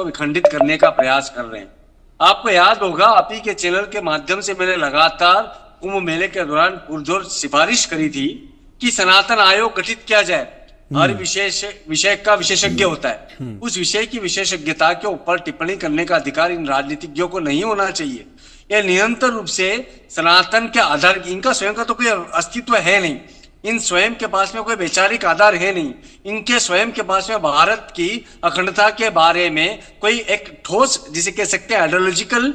को विखंडित करने का प्रयास कर रहे हैं। आपको याद होगा, आप ही के चैनल के माध्यम से मैंने लगातार कुंभ मेले के दौरान पुरजोर सिफारिश करी थी कि सनातन आयोग गठित किया जाए। हर विषय का विशेषज्ञ होता है, उस विषय की विशेषज्ञता के ऊपर टिप्पणी करने का अधिकार इन राजनीतिज्ञों को नहीं होना चाहिए। यह निरंतर रूप से सनातन के आधार, इनका स्वयं का तो कोई अस्तित्व है नहीं, इन स्वयं के पास में कोई वैचारिक आधार है नहीं, इनके स्वयं के पास में भारत की अखंडता के बारे में कोई एक ठोस, जिसे कह सकते हैं आइडियोलॉजिकल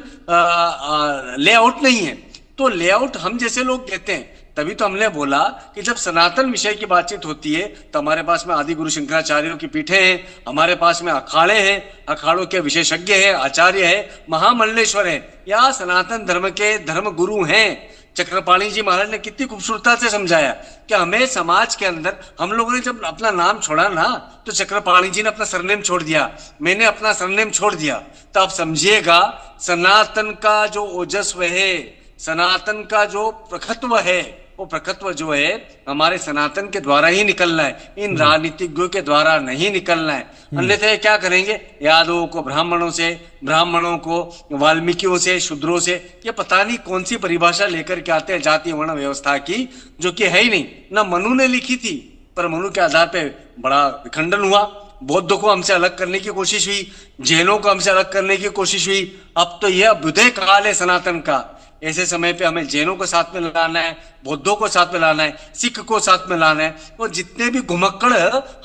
लेआउट नहीं है। तो लेआउट हम जैसे लोग कहते हैं, तभी तो हमने बोला कि जब सनातन विषय की बातचीत होती है तो हमारे पास में आदि गुरु शंकराचार्यों की पीठे हैं, हमारे पास में अखाड़े हैं, अखाड़ों के विशेषज्ञ हैं, आचार्य है, महामंडलेश्वर है, या सनातन धर्म के धर्म गुरु हैं। चक्रपाणी जी महाराज ने कितनी खूबसूरती से समझाया कि हमें समाज के अंदर, हम लोगों ने जब अपना नाम छोड़ा ना, तो चक्रपाणी जी ने अपना सरनेम छोड़ दिया, मैंने अपना सरनेम छोड़ दिया। तो आप समझिएगा, सनातन का जो ओजस्व है, सनातन का जो प्रखत्व है, वो प्रखत्व जो है हमारे सनातन के द्वारा ही निकलना है, इन राजनीतिज्ञों के द्वारा नहीं निकलना है। अन्यथा क्या करेंगे, यादवों को ब्राह्मणों से, ब्राह्मणों को वाल्मीकियों से, शूद्रों से, ये पता नहीं कौन सी परिभाषा लेकर के आते हैं जाति वर्ण व्यवस्था की, जो कि है ही नहीं। ना मनु ने लिखी थी, पर मनु के आधार पे बड़ा विखंडन हुआ। बौद्धों को हमसे अलग करने की कोशिश हुई, जैनों को हमसे अलग करने की कोशिश हुई। अब तो यह अभ्युदय काल है सनातन का। ऐसे समय पे हमें जैनों को साथ में लाना है, बौद्धों को साथ में लाना है, सिख को साथ में लाना है, और जितने भी घुमक्कड़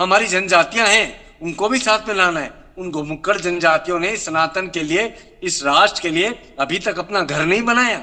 हमारी जनजातियां हैं उनको भी साथ में लाना है। उन घुमक्कड़ जनजातियों ने सनातन के लिए, इस राष्ट्र के लिए अभी तक अपना घर नहीं बनाया।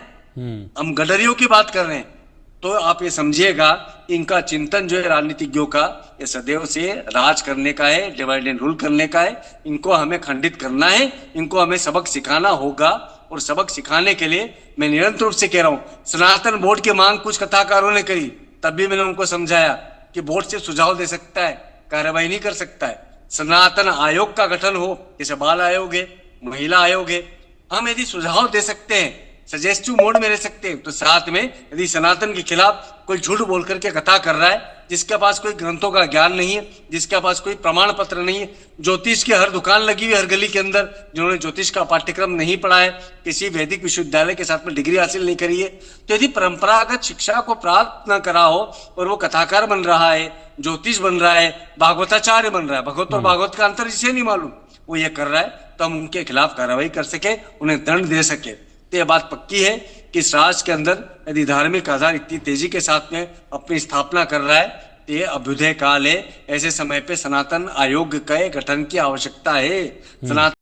हम गडरियों की बात कर रहे हैं। तो आप ये समझिएगा, इनका चिंतन जो है राजनीतिज्ञों का, ये सदैव से राज करने का है, डिवाइड एंड रूल करने का है। इनको हमें खंडित करना है, इनको हमें सबक सिखाना होगा। और सबक सिखाने के लिए मैं निरंतर रूप से कह रहा हूं, सनातन बोर्ड की मांग कुछ कथाकारों ने करी, तब भी मैंने उनको समझाया कि बोर्ड से सुझाव दे सकता है, कार्रवाई नहीं कर सकता है। सनातन आयोग का गठन हो, जैसे बाल आयोग है, महिला आयोग है, हम यदि सुझाव दे सकते हैं, सजेस्टिव मोड में रह सकते हैं, तो साथ में यदि सनातन के खिलाफ कोई झूठ बोल करके कथा कर रहा है, जिसके पास कोई ग्रंथों का ज्ञान नहीं है, जिसके पास कोई प्रमाण पत्र नहीं है, ज्योतिष की हर दुकान लगी हुई हर गली के अंदर, जिन्होंने ज्योतिष का पाठ्यक्रम नहीं पढ़ा है, किसी वैदिक विश्वविद्यालय के साथ में डिग्री हासिल नहीं करी है, तो यदि परंपरागत शिक्षा को प्राप्त न करा हो और वो कथाकार बन रहा है, ज्योतिष बन रहा है, भागवताचार्य बन रहा है, भगवत और भागवत का अंतर जिसे नहीं मालूम, वो ये कर रहा है, तो हम उनके खिलाफ कार्रवाई कर सके, उन्हें दंड दे सके। तो यह बात पक्की है कि इस राष्ट्र के अंदर यदि धार्मिक आधार इतनी तेजी के साथ में अपनी स्थापना कर रहा है, तो ये अभ्युदय काल है। ऐसे समय पे सनातन आयोग के गठन की आवश्यकता है। सनातन